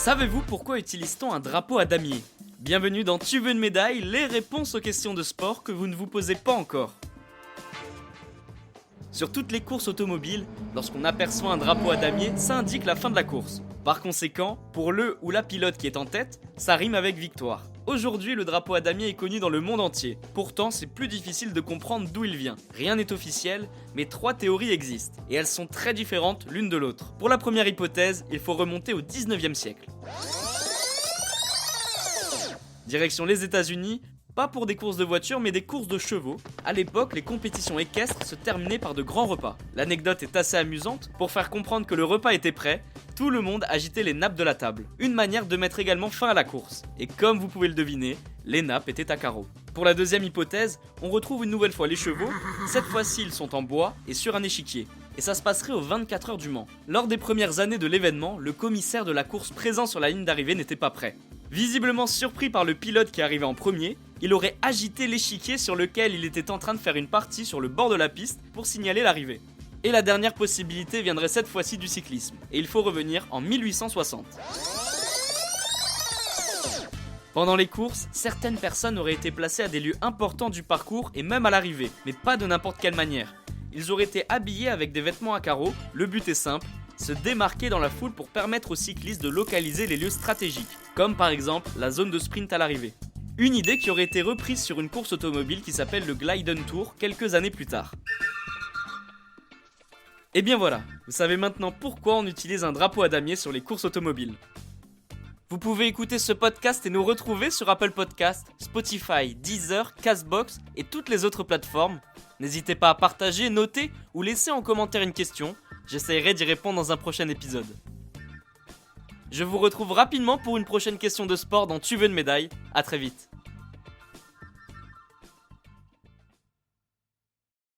Savez-vous pourquoi utilise-t-on un drapeau à damier ? Bienvenue dans Tu veux une médaille, les réponses aux questions de sport que vous ne vous posez pas encore. Sur toutes les courses automobiles, lorsqu'on aperçoit un drapeau à damier, ça indique la fin de la course. Par conséquent, pour le ou la pilote qui est en tête, ça rime avec victoire. Aujourd'hui, le drapeau à damier est connu dans le monde entier. Pourtant, c'est plus difficile de comprendre d'où il vient. Rien n'est officiel, mais 3 théories existent, et elles sont très différentes l'une de l'autre. Pour la première hypothèse, il faut remonter au 19e siècle. Direction les États-Unis, pas pour des courses de voitures mais des courses de chevaux. À l'époque, les compétitions équestres se terminaient par de grands repas. L'anecdote est assez amusante, pour faire comprendre que le repas était prêt, tout le monde agitait les nappes de la table. Une manière de mettre également fin à la course. Et comme vous pouvez le deviner, les nappes étaient à carreaux. Pour la deuxième hypothèse, on retrouve une nouvelle fois les chevaux, cette fois-ci ils sont en bois et sur un échiquier. Et ça se passerait aux 24 heures du Mans. Lors des premières années de l'événement, le commissaire de la course présent sur la ligne d'arrivée n'était pas prêt. Visiblement surpris par le pilote qui arrivait en premier, il aurait agité l'échiquier sur lequel il était en train de faire une partie sur le bord de la piste pour signaler l'arrivée. Et la dernière possibilité viendrait cette fois-ci du cyclisme, et il faut revenir en 1860. Pendant les courses, certaines personnes auraient été placées à des lieux importants du parcours et même à l'arrivée, mais pas de n'importe quelle manière. Ils auraient été habillés avec des vêtements à carreaux, le but est simple, se démarquer dans la foule pour permettre aux cyclistes de localiser les lieux stratégiques, comme par exemple la zone de sprint à l'arrivée. Une idée qui aurait été reprise sur une course automobile qui s'appelle le Glyden Tour quelques années plus tard. Et bien voilà, vous savez maintenant pourquoi on utilise un drapeau à damier sur les courses automobiles. Vous pouvez écouter ce podcast et nous retrouver sur Apple Podcasts, Spotify, Deezer, Castbox et toutes les autres plateformes. N'hésitez pas à partager, noter ou laisser en commentaire une question. J'essaierai d'y répondre dans un prochain épisode. Je vous retrouve rapidement pour une prochaine question de sport dans Tu veux une médaille. À très vite.